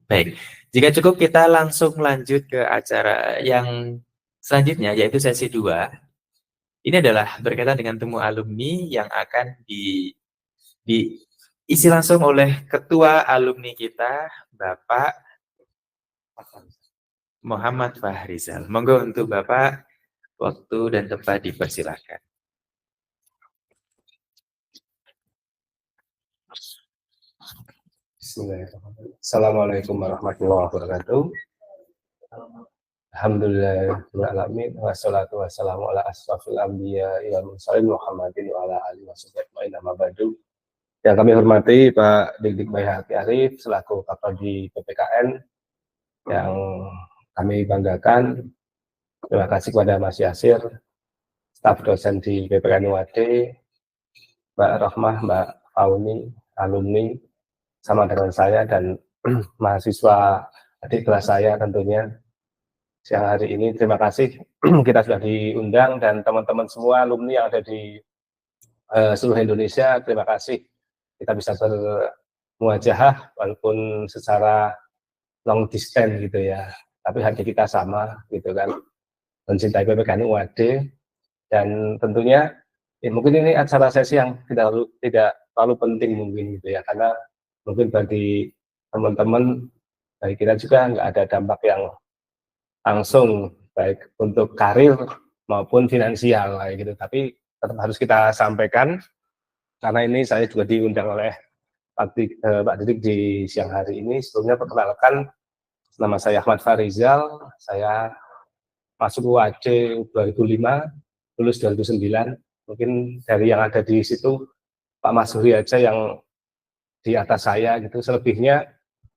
Baik, jika cukup kita langsung lanjut ke acara yang selanjutnya, yaitu sesi 2. Ini adalah berkaitan dengan temu alumni yang akan diisi langsung oleh ketua alumni kita, Bapak Muhammad Fahrizal. Monggo untuk Bapak, waktu dan tempat dipersilakan. Bismillahirrahmanirrahim. Assalamualaikum warahmatullahi wabarakatuh. Alhamdulillahirrahmanirrahim. Wassalatu wassalamu ala asrafil anbiya wal mursalin Muhammadin wa ala alihi wasallam. Nama badu. Yang kami hormati Pak Dik Baihaqi Arif selaku Kapolri PPKN yang kami banggakan. Terima kasih kepada Mas Yasir, staf dosen di PPKN UAD, Mbak Rohmah, Mbak Fauni, alumni sama dengan saya dan mahasiswa adik kelas saya tentunya siang hari ini. Terima kasih kita sudah diundang dan teman-teman semua alumni yang ada di seluruh Indonesia, terima kasih kita bisa bermuajahah walaupun secara long distance gitu ya, tapi hati kita sama gitu kan, mencintai PPKN UAD. Dan tentunya mungkin ini acara sesi yang tidak terlalu penting mungkin gitu ya, karena mungkin bagi teman-teman, bagi kita juga nggak ada dampak yang langsung baik untuk karir maupun finansial gitu, tapi tetap harus kita sampaikan karena ini saya juga diundang oleh Pak Didik di siang hari ini. Sebelumnya perkenalkan, nama saya Ahmad Fahrizal, saya masuk UAD 2005, lulus 2009. Mungkin dari yang ada di situ Pak Masuri aja yang di atas saya gitu, selebihnya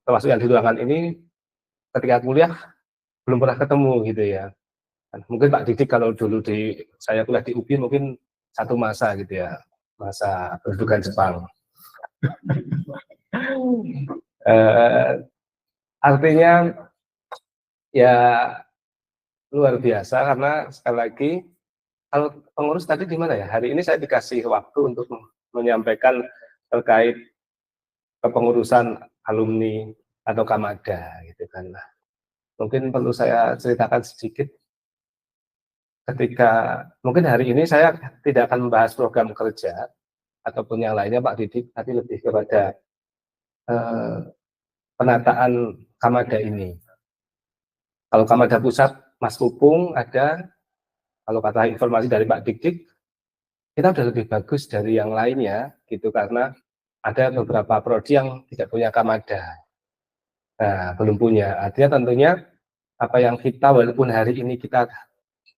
termasuk yang di ruangan ini ketika kuliah belum pernah ketemu gitu ya. Mungkin Pak Didik kalau dulu saya kuliah di UPI mungkin satu masa gitu ya, masa pendudukan Jepang. Artinya ya luar biasa, karena sekali lagi kalau pengurus tadi di mana ya, hari ini saya dikasih waktu untuk menyampaikan terkait kepengurusan alumni atau Kamada gitu kan. Mungkin perlu saya ceritakan sedikit. Ketika mungkin hari ini saya tidak akan membahas program kerja ataupun yang lainnya Pak Didik, tapi lebih kepada penataan Kamada ini. Kalau Kamada Pusat, Mas Pupung ada, kalau kata informasi dari Pak Didik, kita udah lebih bagus dari yang lainnya gitu, karena ada beberapa prodi yang tidak punya Kamada. Nah, belum punya. Artinya tentunya apa yang kita, walaupun hari ini kita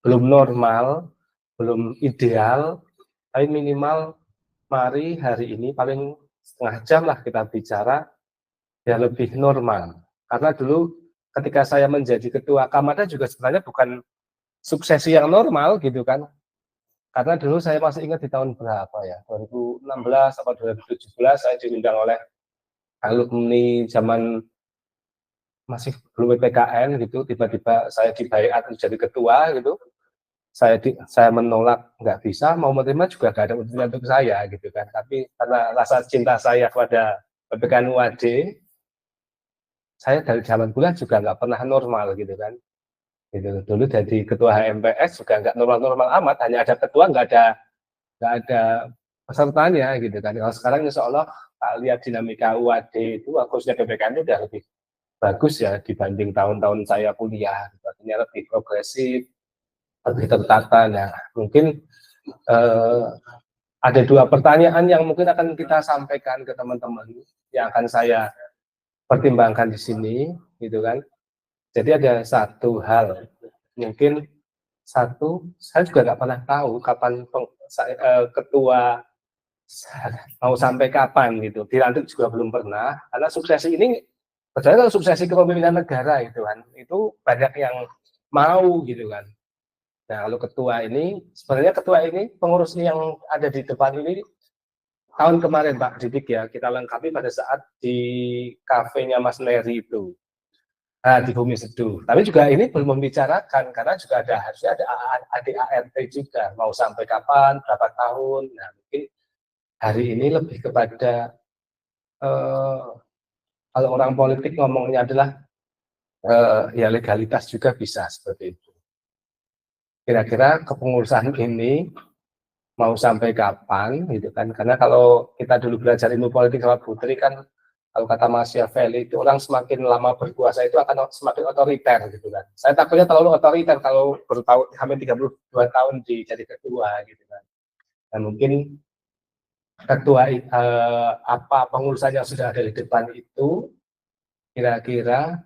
belum normal, belum ideal, tapi minimal mari hari ini paling setengah jam lah kita bicara ya lebih normal. Karena dulu ketika saya menjadi ketua Kamada juga sebenarnya bukan suksesi yang normal gitu kan. Karena dulu saya masih ingat di tahun berapa ya, 2016 atau 2017 saya diundang oleh alumni zaman masih belum PPKN gitu, tiba-tiba saya dibaiat jadi ketua gitu. Saya menolak, nggak bisa, mau menerima juga nggak ada untungnya untuk saya gitu kan. Tapi karena rasa cinta saya kepada PPKN UAD, saya dari zaman kuliah juga nggak pernah normal gitu kan. Gitu. Dulu jadi ketua HMPS juga nggak normal-normal amat, hanya ada ketua, nggak ada pesertanya gitu kan. Kalau sekarang insya Allah lihat dinamika UAD itu, khususnya PPKN itu udah lebih bagus ya dibanding tahun-tahun saya kuliah. Artinya lebih progresif, lebih tertata. Nah, mungkin ada dua pertanyaan yang mungkin akan kita sampaikan ke teman-teman yang akan saya pertimbangkan di sini, gitu kan. Jadi ada satu hal, mungkin saya juga nggak pernah tahu kapan ketua mau sampai kapan gitu. Dilantik juga belum pernah, karena suksesi ini, padahal kalau suksesi kepemimpinan negara itu kan, itu banyak yang mau gitu kan. Nah, kalau ketua ini, sebenarnya ketua ini, pengurus yang ada di depan ini, tahun kemarin Pak Didik ya, kita lengkapi pada saat di kafenya Mas Leri itu. Nah, di Bumi Seduh. Tapi juga ini belum membicarakan, karena juga harusnya ada ADART juga, mau sampai kapan, berapa tahun. Nah, mungkin hari ini lebih kepada kalau orang politik ngomongnya adalah ya legalitas juga bisa seperti itu. Kira-kira kepengurusan ini mau sampai kapan gitu kan? Karena kalau kita dulu belajar ilmu politik sama Putri kan, kalau kata Machiavelli itu orang semakin lama berkuasa itu akan semakin otoriter gitu kan. Saya takutnya terlalu otoriter kalau bertahun hampir 32 tahun jadi ketua gitu kan. Dan mungkin ketua apa pengurusan yang sudah ada di depan itu kira-kira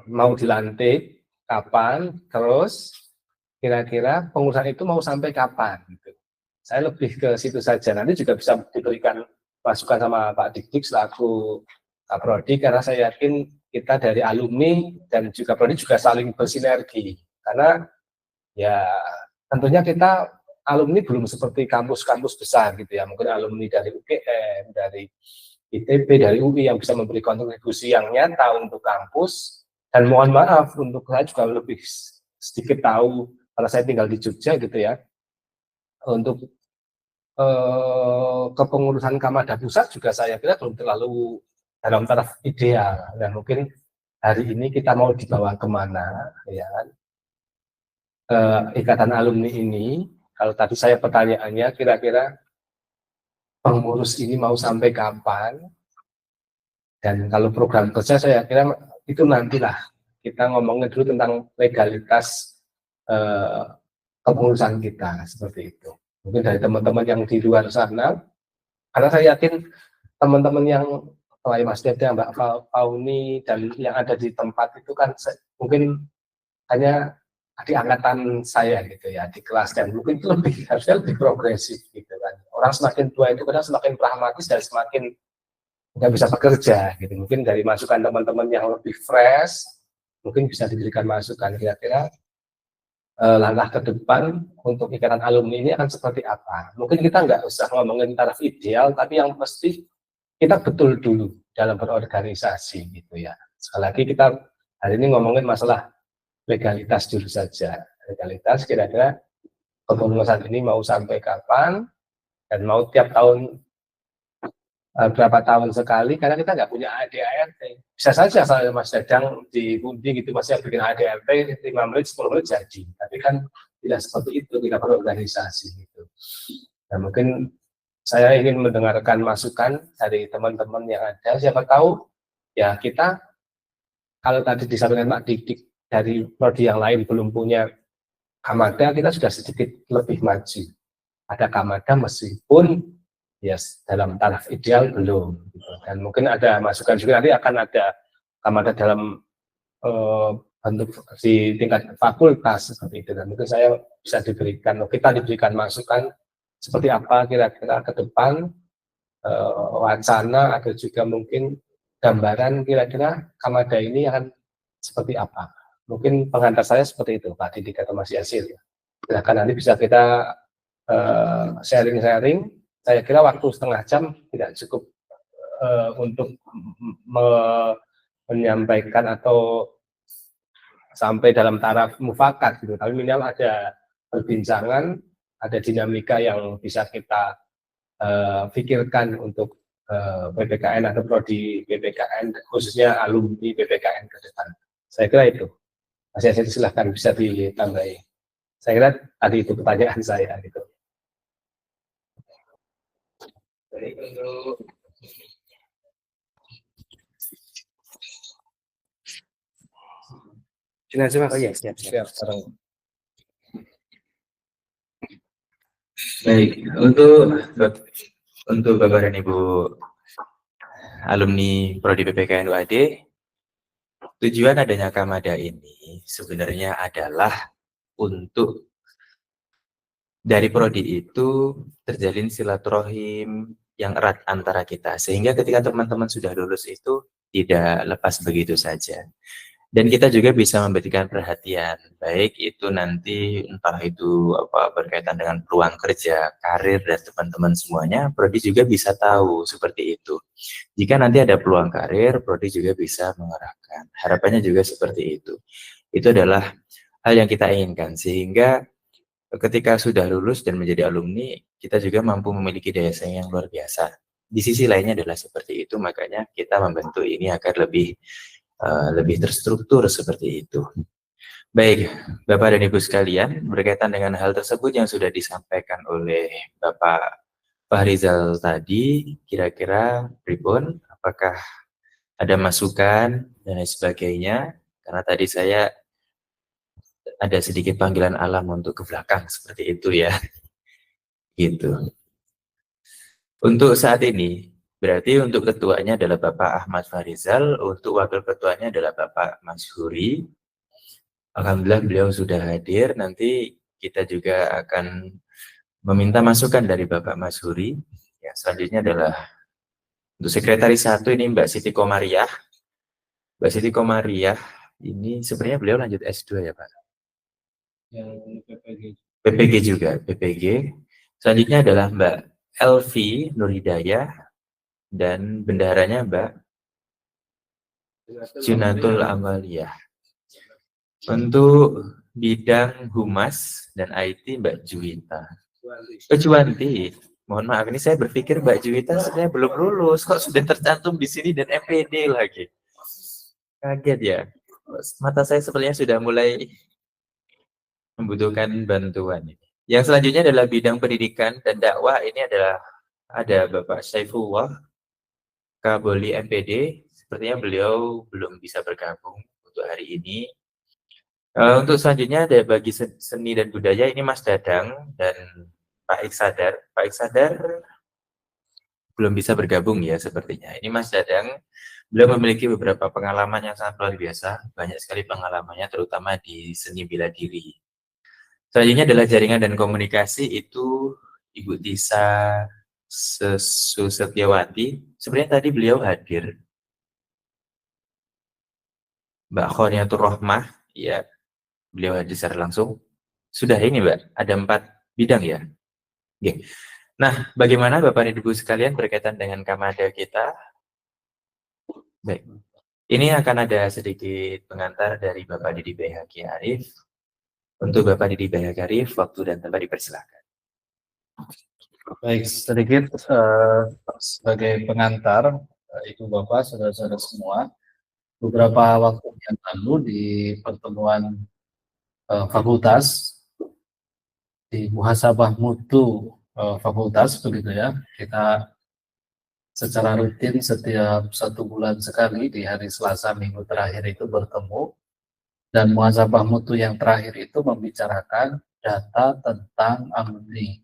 mau dilantik kapan, terus kira-kira pengurusan itu mau sampai kapan gitu. Saya lebih ke situ saja. Nanti juga bisa diberikan masukan sama Pak Dik selaku Pak Prodi, karena saya yakin kita dari alumni dan juga Prodi juga saling bersinergi. Karena ya tentunya kita alumni belum seperti kampus-kampus besar gitu ya. Mungkin alumni dari UGM, dari ITB, dari UI yang bisa memberi kontribusi yang nyata untuk kampus. Dan mohon maaf untuk saya juga lebih sedikit tahu karena saya tinggal di Jogja gitu ya. Untuk kepengurusan Kamada Pusat juga saya kira belum terlalu dalam taraf ideal. Dan mungkin hari ini kita mau dibawa kemana, ya kan? Ikatan alumni ini, kalau tadi saya pertanyaannya, kira-kira pengurus ini mau sampai kapan? Dan kalau program kerja saya kira itu nantilah kita ngomongin dulu tentang legalitas kepengurusan kita seperti itu. Mungkin dari teman-teman yang di luar sana, karena saya yakin teman-teman yang selain Mas Deda, Mbak Fauni dan yang ada di tempat itu kan mungkin hanya di angkatan saya gitu ya, di kelas, dan mungkin itu harusnya lebih progresif gitu kan. Orang semakin tua itu kadang semakin pragmatis dan semakin nggak bisa bekerja gitu. Mungkin dari masukan teman-teman yang lebih fresh mungkin bisa diberikan masukan kira-kira langkah ke depan untuk ikatan alumni ini akan seperti apa. Mungkin kita nggak usah ngomongin taraf ideal, tapi yang pasti kita betul dulu dalam berorganisasi gitu ya. Sekali lagi kita hari ini ngomongin masalah legalitas dulu saja. Legalitas kira-kira kepengurusan ini mau sampai kapan dan mau tiap tahun berapa tahun sekali, karena kita nggak punya ADART. Bisa saja saya Mas Dadang di Undi gitu masih bikin ADART 5 menit 10 menit jadi, tapi kan tidak seperti itu kita berorganisasi gitu. Nah mungkin saya ingin mendengarkan masukan dari teman-teman yang ada, siapa tahu ya kita kalau tadi disampaikan Pak Dik dari prodi yang lain belum punya Kamada, kita sudah sedikit lebih maju. Ada Kamada meskipun yes, dalam taraf ideal belum. Dan mungkin ada masukan juga nanti akan ada Kamada dalam bentuk di tingkat fakultas seperti itu. Dan mungkin saya bisa diberikan, kita diberikan masukan seperti apa kira-kira ke depan wacana atau juga mungkin gambaran kira-kira Kamada ini akan seperti apa. Mungkin pengantar saya seperti itu, Pak Didik atau Mas Yasir. Silakan nanti bisa kita sharing-sharing. Saya kira waktu setengah jam tidak cukup untuk menyampaikan atau sampai dalam taraf mufakat gitu. Tapi minimal ada perbincangan, ada dinamika yang bisa kita pikirkan untuk PPKN atau prodi PPKN, khususnya alumni PPKN ke depan. Saya kira itu. Mas Yasir silahkan bisa ditambahi. Saya kira tadi itu pertanyaan saya gitu. Baik, untuk Mas. Oh iya, siap. Baik, untuk Bapak dan Ibu alumni prodi PPKN UAD, tujuan adanya Kamada ini sebenarnya adalah untuk dari prodi itu terjalin silaturahim yang erat antara kita, sehingga ketika teman-teman sudah lulus itu tidak lepas begitu saja. Dan kita juga bisa memberikan perhatian, baik itu nanti entah itu apa berkaitan dengan peluang kerja, karir dan teman-teman semuanya, prodi juga bisa tahu seperti itu. Jika nanti ada peluang karir, prodi juga bisa mengarahkan. Harapannya juga seperti itu. Itu adalah hal yang kita inginkan, sehingga ketika sudah lulus dan menjadi alumni, kita juga mampu memiliki daya saing yang luar biasa. di sisi lainnya adalah seperti itu, makanya kita membentuk ini agar lebih terstruktur seperti itu. Baik, Bapak dan Ibu sekalian, berkaitan dengan hal tersebut yang sudah disampaikan oleh Bapak Fahrizal tadi, kira-kira pripun, apakah ada masukan dan lain sebagainya? Karena tadi saya ada sedikit panggilan alam untuk ke belakang seperti itu ya. Gitu. Untuk saat ini, berarti untuk ketuanya adalah Bapak Ahmad Fahrizal, untuk wakil ketuanya adalah Bapak Mas Huri. Alhamdulillah beliau sudah hadir. Nanti kita juga akan meminta masukan dari Bapak Mas Huri. Ya, selanjutnya adalah untuk sekretaris 1 ini Mbak Siti Komariah. Mbak Siti Komariah ini sebenarnya beliau lanjut S2 ya Pak? Yang PPG. PPG juga, PPG. Selanjutnya adalah Mbak Elvi Nurhidayah dan bendaharanya Mbak Junatul Amaliyah. Untuk bidang humas dan IT Mbak Juwita. Juwanti. Mohon maaf, ini saya berpikir Mbak Juwita sebenarnya belum lulus, kok sudah tercantum di sini dan MPD lagi. Kaget ya. Mata saya sepertinya sudah mulai membutuhkan bantuan. Yang selanjutnya adalah bidang pendidikan dan dakwah. Ini adalah ada Bapak Saifullah Kaboli MPD. Sepertinya beliau belum bisa bergabung untuk hari ini. Untuk selanjutnya ada bagi seni dan budaya ini Mas Dadang dan Pak Iksadar. Pak Iksadar belum bisa bergabung ya sepertinya. Ini Mas Dadang, beliau memiliki beberapa pengalaman yang sangat luar biasa, banyak sekali pengalamannya terutama di seni bela diri. Selanjutnya adalah jaringan dan komunikasi, itu Ibu Tisa Setiawati. Sebenarnya tadi beliau hadir. Mbak Khoniatur Rohmah, ya, beliau hadir secara langsung. Sudah ini Mbak, ada 4 bidang ya. Oke. Nah, bagaimana Bapak dan Ibu sekalian berkaitan dengan Kamada kita? Baik. Ini akan ada sedikit pengantar dari Bapak Didi Bayhaqi Arif. Untuk Bapak Didi Bayhaqi Arif, waktu dan tempat dipersilakan. Baik, sedikit sebagai pengantar, Ibu Bapak, saudara-saudara semua, beberapa waktu yang lalu di pertemuan fakultas, di muhasabah mutu fakultas, begitu ya, kita secara rutin setiap 1 bulan sekali di hari Selasa minggu terakhir itu bertemu, dan muhasabah mutu yang terakhir itu membicarakan data tentang alumni.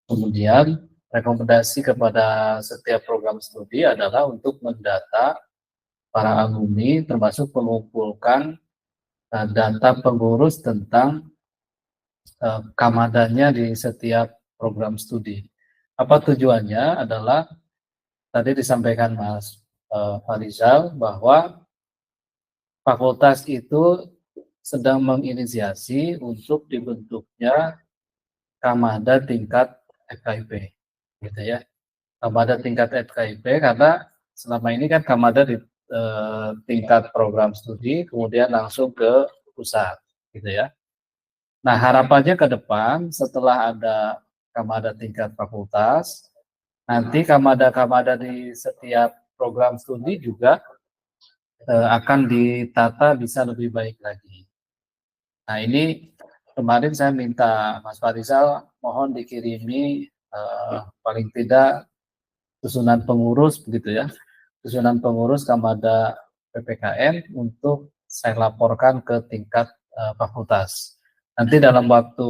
Kemudian rekomendasi kepada setiap program studi adalah untuk mendata para alumni, termasuk mengumpulkan data pengurus tentang kamadanya di setiap program studi. Apa tujuannya adalah tadi disampaikan Mas Farizal bahwa fakultas itu sedang menginisiasi untuk dibentuknya kamada tingkat FKIP, gitu ya. Kamada tingkat FKIP karena selama ini kan kamada di tingkat program studi, kemudian langsung ke pusat, gitu ya. Nah, harapannya ke depan setelah ada kamada tingkat fakultas, nanti kamada-kamada di setiap program studi juga akan ditata bisa lebih baik lagi. Nah, ini kemarin saya minta Mas Farizal mohon dikirimi paling tidak susunan pengurus begitu ya, susunan pengurus kamada PPKN untuk saya laporkan ke tingkat fakultas. Nanti dalam waktu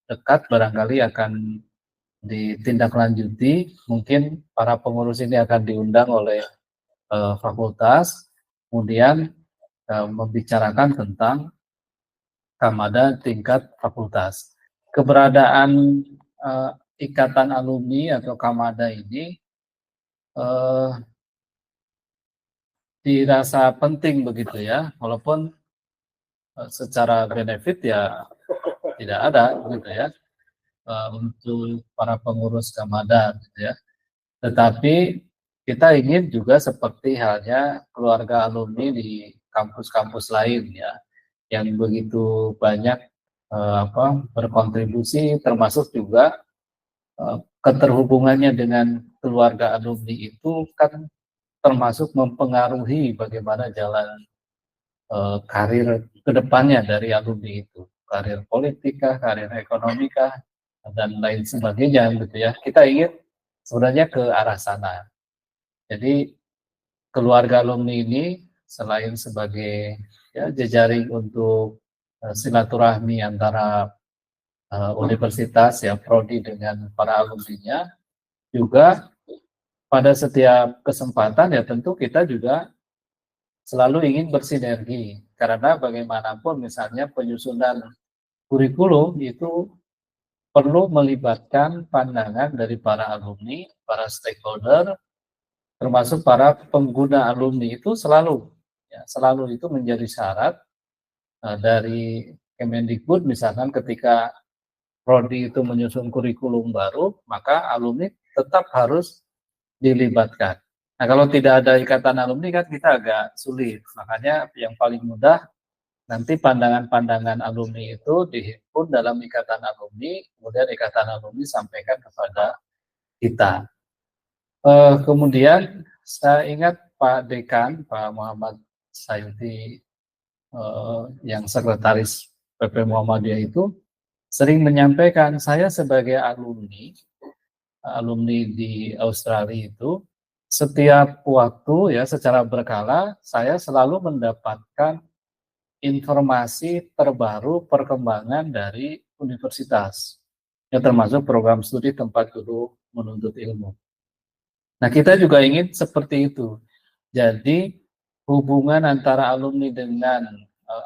dekat barangkali akan ditindaklanjuti, mungkin para pengurus ini akan diundang oleh fakultas, kemudian membicarakan tentang kamada tingkat fakultas. Keberadaan ikatan alumni atau kamada ini dirasa penting begitu ya, walaupun secara benefit ya tidak ada begitu ya untuk para pengurus kamada gitu ya. Tetapi kita ingin juga seperti halnya keluarga alumni di kampus-kampus lain ya, yang begitu banyak berkontribusi, termasuk juga keterhubungannya dengan keluarga alumni itu kan termasuk mempengaruhi bagaimana jalan karir kedepannya dari alumni itu, karir politika, karir ekonomika, dan lain sebagainya gitu ya. Kita ingin sebenarnya ke arah sana. Jadi keluarga alumni ini selain sebagai ya jejaring untuk silaturahmi antara universitas ya prodi dengan para alumninya, juga pada setiap kesempatan ya tentu kita juga selalu ingin bersinergi, karena bagaimanapun misalnya penyusunan kurikulum itu perlu melibatkan pandangan dari para alumni, para stakeholder, termasuk para pengguna alumni. Itu selalu itu menjadi syarat dari Kemendikbud. Misalkan ketika prodi itu menyusun kurikulum baru, maka alumni tetap harus dilibatkan. Nah, kalau tidak ada ikatan alumni kan kita agak sulit. Makanya yang paling mudah nanti pandangan-pandangan alumni itu dihimpun dalam ikatan alumni, kemudian ikatan alumni sampaikan kepada kita. Kemudian saya ingat Pak Dekan, Pak Muhammad Sayuti, yang sekretaris PP Muhammadiyah itu sering menyampaikan, saya sebagai alumni di Australia itu, setiap waktu ya secara berkala saya selalu mendapatkan informasi terbaru perkembangan dari universitas, ya termasuk program studi tempat guru menuntut ilmu. Nah, kita juga ingin seperti itu. Jadi hubungan antara alumni dengan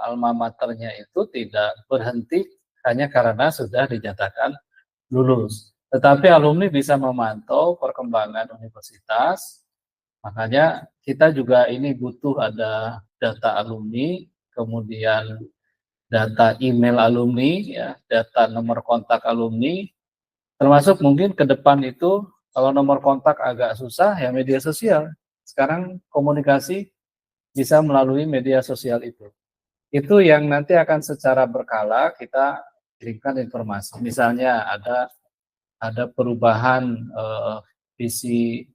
alma maternya itu tidak berhenti hanya karena sudah dinyatakan lulus. Tetapi alumni bisa memantau perkembangan universitas. Makanya kita juga ini butuh ada data alumni, kemudian data email alumni, ya, data nomor kontak alumni, termasuk mungkin ke depan itu kalau nomor kontak agak susah ya media sosial. Sekarang komunikasi bisa melalui media sosial itu. Itu yang nanti akan secara berkala kita kirimkan informasi. Misalnya ada perubahan visi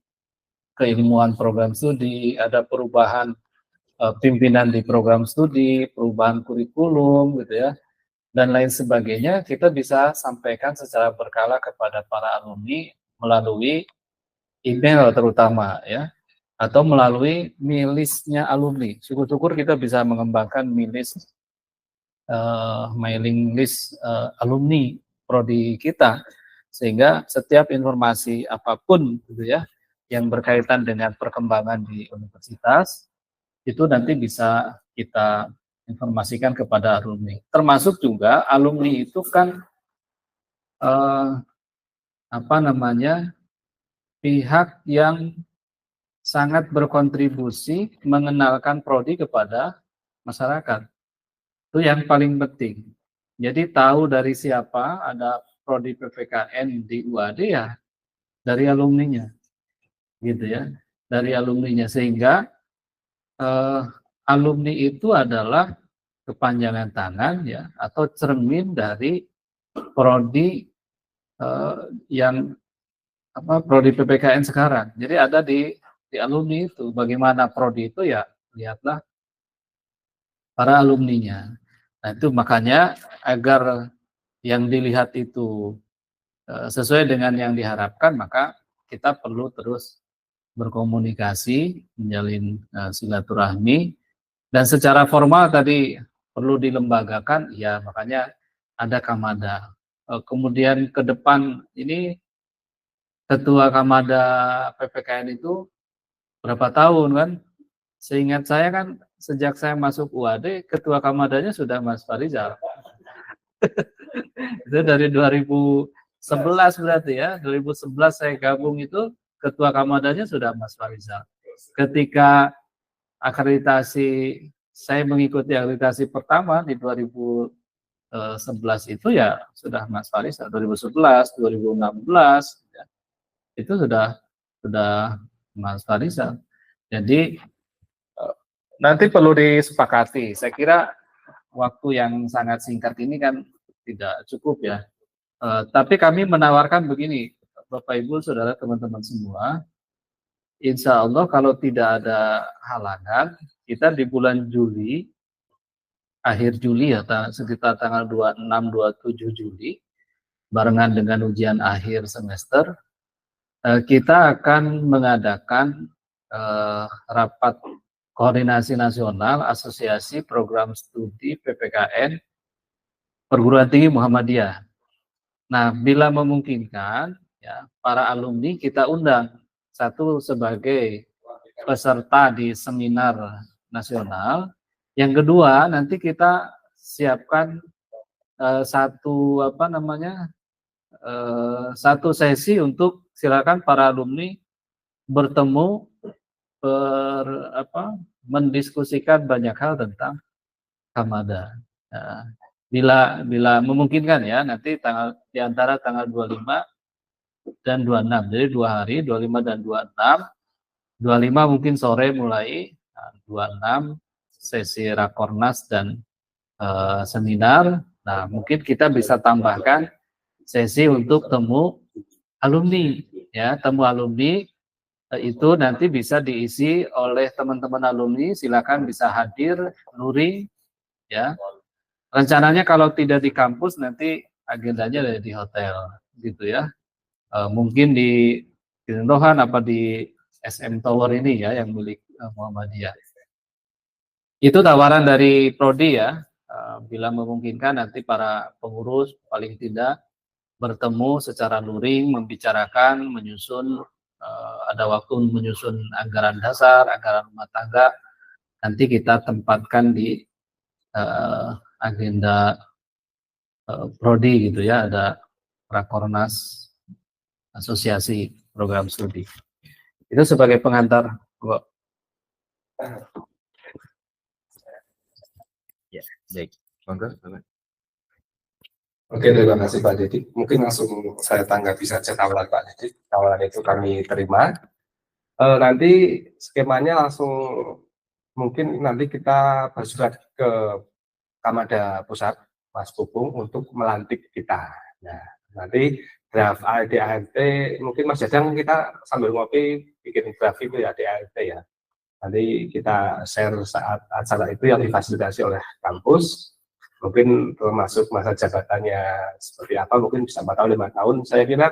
keilmuan program studi, ada perubahan pimpinan di program studi, perubahan kurikulum gitu ya, dan lain sebagainya, kita bisa sampaikan secara berkala kepada para alumni melalui email terutama ya, atau melalui milisnya alumni. Syukur-syukur kita bisa mengembangkan mailing list alumni prodi kita, sehingga setiap informasi apapun gitu ya yang berkaitan dengan perkembangan di universitas itu nanti bisa kita informasikan kepada alumni. Termasuk juga alumni itu kan pihak yang sangat berkontribusi mengenalkan prodi kepada masyarakat. Itu yang paling penting. Jadi tahu dari siapa ada prodi PPKN di UAD ya dari alumninya, gitu ya, dari alumninya, sehingga alumni itu adalah kepanjangan tangan ya atau cermin dari prodi yang prodi PPKN sekarang. Jadi ada di alumni itu. Bagaimana prodi itu ya lihatlah para alumninya. Nah, itu makanya agar yang dilihat itu sesuai dengan yang diharapkan, maka kita perlu terus berkomunikasi, menjalin silaturahmi, dan secara formal tadi perlu dilembagakan, ya makanya ada Kamada. Kemudian ke depan ini ketua Kamada PPKN itu berapa tahun kan? Seingat saya kan sejak saya masuk UAD, ketua Kamadanya sudah Mas Farizal. Itu dari 2011 berarti ya, 2011 saya gabung itu ketua Kamadanya sudah Mas Farizal. Ketika akreditasi, saya mengikuti akreditasi pertama di 2011 itu ya sudah Mas Farizal, 2011, 2016 ya, itu sudah Mas Farizal. Jadi nanti perlu disepakati. Saya kira waktu yang sangat singkat ini kan tidak cukup ya. Tapi kami menawarkan begini, Bapak Ibu, Saudara, teman-teman semua, insya Allah kalau tidak ada halangan, kita di bulan Juli, akhir Juli ya, sekitar tanggal 26-27 Juli, barengan dengan ujian akhir semester, kita akan mengadakan rapat koordinasi nasional Asosiasi Program Studi PPKN Perguruan Tinggi Muhammadiyah. Nah, bila memungkinkan, ya, para alumni kita undang, satu sebagai peserta di seminar nasional, yang kedua nanti kita siapkan satu satu sesi untuk silakan para alumni bertemu mendiskusikan banyak hal tentang Hamada. Nah, bila memungkinkan ya, nanti di antara tanggal 25 dan 26. Jadi 2 hari, 25 dan 26. 25 mungkin sore mulai, 26 sesi rakornas dan seminar. Nah, mungkin kita bisa tambahkan sesi untuk temu alumni, ya, temu alumni itu nanti bisa diisi oleh teman-teman alumni, silakan bisa hadir, luring, ya. Rencananya kalau tidak di kampus nanti agendanya ada di hotel, gitu ya. Mungkin di Rohan apa di SM Tower ini ya yang milik Muhammadiyah. Itu tawaran dari Prodi ya. Bila memungkinkan nanti para pengurus paling tidak bertemu secara luring, membicarakan, menyusun, ada waktu menyusun anggaran dasar, anggaran rumah tangga, nanti kita tempatkan di agenda Prodi gitu ya, ada Rakornas Asosiasi Program Studi. Itu sebagai pengantar. Ya, baik. Monggo, Bapak. Oke, terima kasih Pak Didik. Mungkin langsung saya tanggapi saja tawaran Pak Didik. Tawaran itu kami terima. Nanti skemanya langsung mungkin nanti kita bersurat ke Kamada Pusat Mas Pupung untuk melantik kita. Nah, nanti draft ADART mungkin Mas Jadang kita sambil ngopi bikin draft itu ya ADART ya. Nanti kita share saat acara itu yang difasilitasi oleh kampus. Mungkin termasuk masa jabatannya seperti apa, mungkin bisa 4 tahun, 5 tahun. Saya kira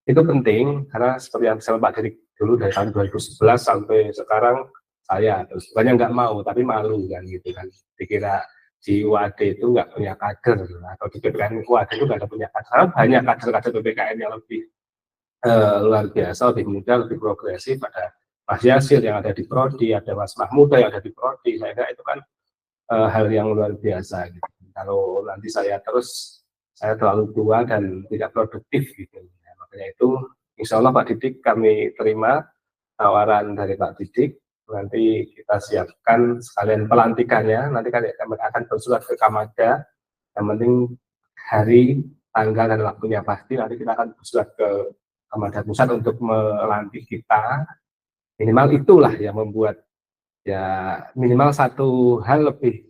itu penting, karena seperti yang saya Pak Didik dulu dari tahun 2011 sampai sekarang, saya terus banyak nggak mau, tapi malu kan gitu kan. Dikira di UAD itu nggak punya kader, atau di PPKN UAD itu nggak ada punya kader. Karena banyak kader-kader PPKN yang lebih luar biasa, lebih muda, lebih progresif. Ada Mas Yasil yang ada di Prodi, ada Mas Mahmuda yang ada di Prodi. Saya kira itu kan hal yang luar biasa gitu. Kalau nanti saya terlalu tua dan tidak produktif gitu. Nah, makanya itu insya Allah Pak Didik kami terima tawaran dari Pak Didik. Nanti kita siapkan sekalian pelantikannya. Nanti kami akan bersurat ke Kamada. Yang penting hari, tanggal dan waktunya pasti. Nanti kita akan bersurat ke Kamada Pusat untuk melantik kita. Minimal itulah yang membuat ya minimal satu hal lebih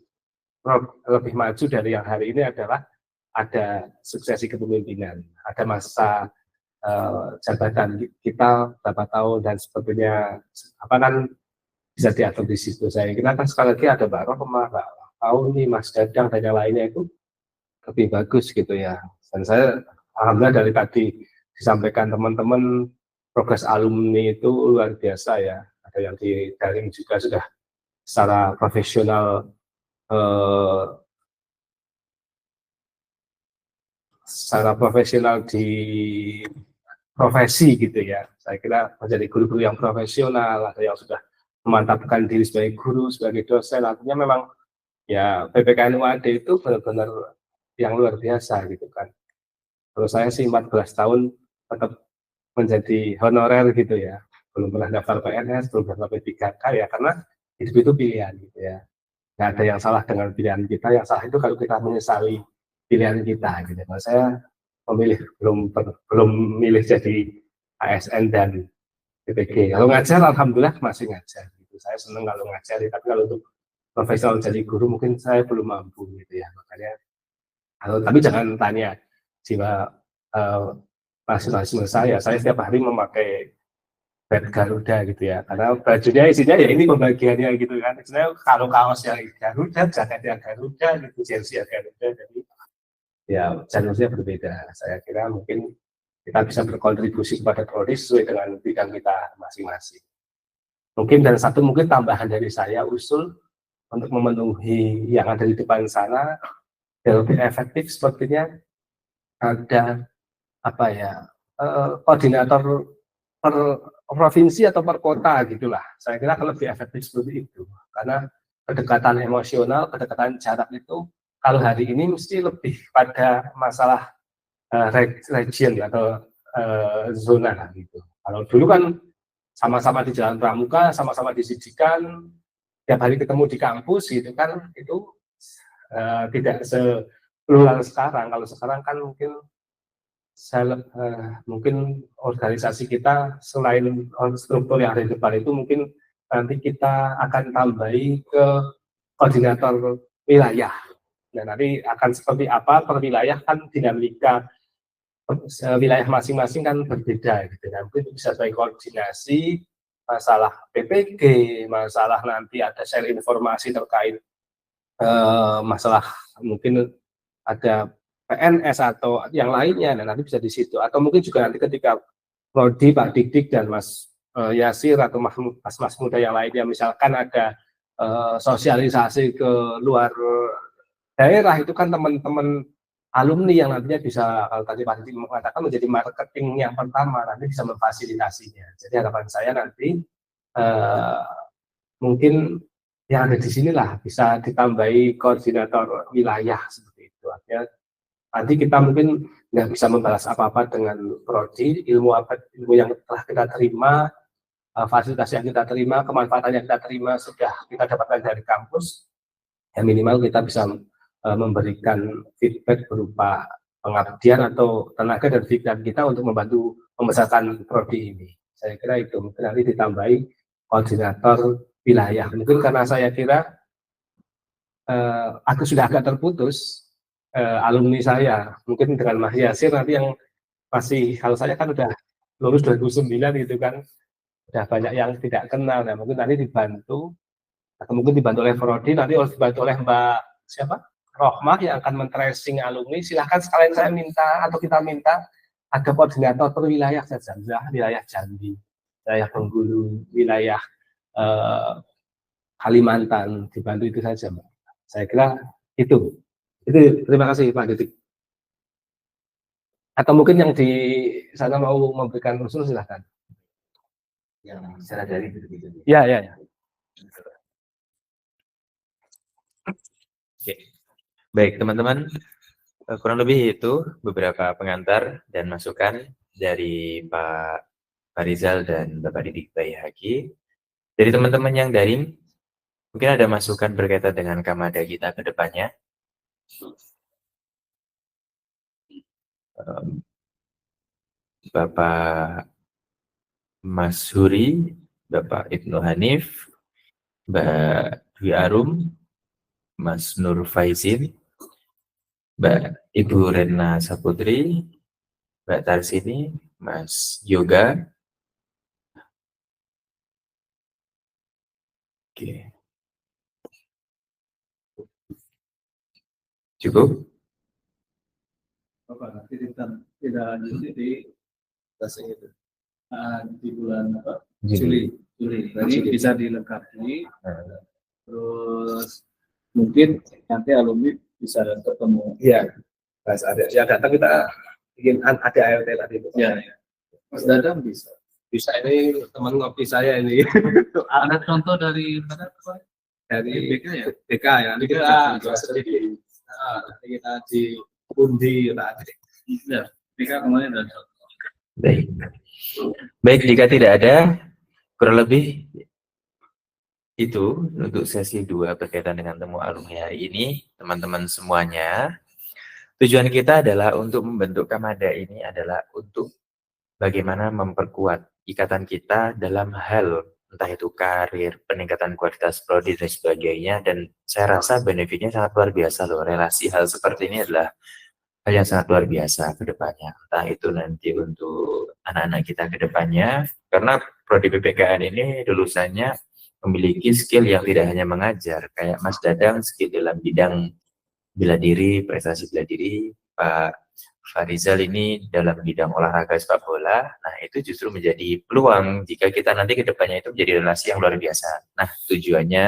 maju dari yang hari ini adalah ada suksesi kepemimpinan, ada masa jabatan kita berapa tahun dan sebetulnya apa kan bisa diatur di situ. Saya kira kan sekali lagi ada Mbak Rohmah, Mbak Auni, Mas Dadang dan yang lainnya itu lebih bagus gitu ya. Dan saya alhamdulillah dari tadi disampaikan teman-teman progres alumni itu luar biasa ya. Ada yang di daring juga sudah secara profesional di profesi gitu ya. Saya kira menjadi guru-guru yang profesional, ada yang sudah memantapkan diri sebagai guru, sebagai dosen. Artinya memang ya PPKN UAD itu benar-benar yang luar biasa gitu kan. Terus saya sih 14 tahun tetap menjadi honorer gitu ya. Belum pernah daftar PNS, belum pernah P3K ya, karena hidup itu pilihan gitu ya. Nggak ada yang salah dengan pilihan kita, yang salah itu kalau kita menyesali pilihan kita gitu. Nah, saya memilih belum milih jadi ASN dan PPG. Kalau ngajar alhamdulillah masih ngajar gitu. Saya senang kalau ngajar, tapi kalau untuk profesional jadi guru mungkin saya belum mampu gitu ya. Makanya tapi jangan tanya jiwa nasionalisme saya setiap hari memakai bed Garuda gitu ya, karena bajunya isinya ya ini pembagiannya gitu kan, sebenarnya kalau kaos yang Garuda, jaketnya Garuda, gitu, jersey Garuda, jadi ya jalurnya berbeda. Saya kira mungkin kita bisa berkontribusi kepada prodi sesuai dengan bidang kita masing-masing. Mungkin dan satu mungkin tambahan dari saya usul untuk memenuhi yang ada di depan sana yang lebih efektif sepertinya ada apa ya koordinator per provinsi atau per kota gitulah. Saya kira akan lebih efektif seperti itu karena kedekatan emosional, kedekatan jarak itu kalau hari ini mesti lebih pada masalah region atau zona lah gitu. Kalau dulu kan sama-sama di Jalan Pramuka, sama-sama di Sidikan, tiap hari ketemu di kampus gitu kan, itu tidak seplural sekarang. Kalau sekarang kan mungkin organisasi kita selain struktur yang ada di depan itu mungkin nanti kita akan tambahi ke koordinator wilayah. Nah, nanti akan seperti apa per wilayah kan dinamika wilayah masing-masing kan berbeda gitu kan. Mungkin bisa sebagai koordinasi masalah PPG, masalah nanti ada share informasi terkait masalah mungkin ada PNS atau yang lainnya, nah nanti bisa di situ. Atau mungkin juga nanti ketika Prodi, Pak Didik dan Mas Yasir atau mas-mas muda yang lainnya, misalkan ada sosialisasi ke luar daerah, itu kan teman-teman alumni yang nantinya bisa, kalau tadi Pak Didik mengatakan menjadi marketing yang pertama, nanti bisa memfasilitasinya. Jadi harapan saya nanti mungkin yang ada di sinilah bisa ditambahi koordinator wilayah seperti itu. Artinya nanti kita mungkin nggak bisa membalas apa-apa dengan prodi, ilmu yang telah kita terima, fasilitas yang kita terima, kemanfaatan yang kita terima sudah kita dapatkan dari kampus. Ya minimal kita bisa memberikan feedback berupa pengabdian atau tenaga dan pikiran kita untuk membantu membesarkan prodi ini. Saya kira itu mungkin nanti ditambahi koordinator wilayah. Mungkin karena saya kira aku sudah agak terputus alumni saya, mungkin dengan Mas Yasir nanti yang masih, kalau saya kan udah lulus 2009 gitu kan, udah banyak yang tidak kenal, nah mungkin nanti dibantu, atau mungkin dibantu oleh Prodi, nanti dibantu oleh Mbak siapa? Rohmah yang akan men-tracing alumni. Silahkan sekalian saya minta, atau kita minta ada koordinator per wilayah saja, wilayah Jambi, wilayah Bengkulu, wilayah Kalimantan, dibantu itu saja, Mbak. Saya kira itu. Terima kasih Pak Didik. Atau mungkin yang di sana mau memberikan usul silahkan. Yang secara dari itu. Ya. Oke. Baik teman-teman, kurang lebih itu beberapa pengantar dan masukan dari Pak Farizal dan Bapak Didik Bayhaqi. Dari teman-teman yang daring, mungkin ada masukan berkaitan dengan Kamada kita ke depannya. Bapak Mas Huri, Bapak Ibnu Hanif, Mbak Dwi Arum, Mas Nur Faizin, Mbak Ibu Rena Saputri, Mbak Tarsini, Mas Yoga. Oke. Cukup? Bapak nanti tidak lanjut di bulan apa? Juli. Jadi bisa dilengkapi. Terus mungkin nanti alumni bisa ketemu. Iya, Mas ada. Ya datang kita bikin ada ALT tadi. Ya. Mas Dadang bisa. Bisa, ini teman ngopi saya ini. Ada contoh dari mana Pak? Dari BK ya? BK ya. Nanti kita sedikit. Nanti kita diundi tadi. Ya, BK kemarin ada contoh. Baik, jika tidak ada, kurang lebih itu untuk sesi 2 berkaitan dengan temu alumni hari ini, teman-teman semuanya. Tujuan kita adalah untuk membentuk Kamada ini adalah untuk bagaimana memperkuat ikatan kita dalam hal entah itu karir, peningkatan kualitas prodi dan sebagainya, dan saya rasa benefitnya sangat luar biasa loh. Relasi hal seperti ini adalah hal yang sangat luar biasa ke depannya. Entah itu nanti untuk anak-anak kita ke depannya, karena prodi PPKN ini lulusannya memiliki skill yang tidak hanya mengajar, kayak Mas Dadang skill dalam bidang bela diri, prestasi bela diri, Pak Farizal ini dalam bidang olahraga sepak bola. Nah, itu justru menjadi peluang jika kita nanti ke depannya itu menjadi relasi yang luar biasa. Nah, tujuannya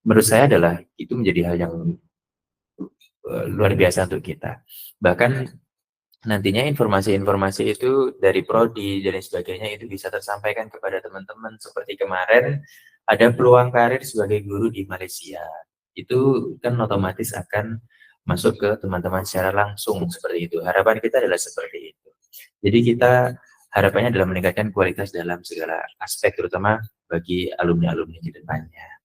menurut saya adalah itu menjadi hal yang luar biasa untuk kita. Bahkan nantinya informasi-informasi itu dari prodi dan sebagainya itu bisa tersampaikan kepada teman-teman seperti kemarin ada peluang karir sebagai guru di Malaysia. Itu kan otomatis akan masuk ke teman-teman secara langsung seperti itu. Harapan kita adalah seperti itu. Jadi kita harapannya adalah meningkatkan kualitas dalam segala aspek terutama bagi alumni-alumni di depannya.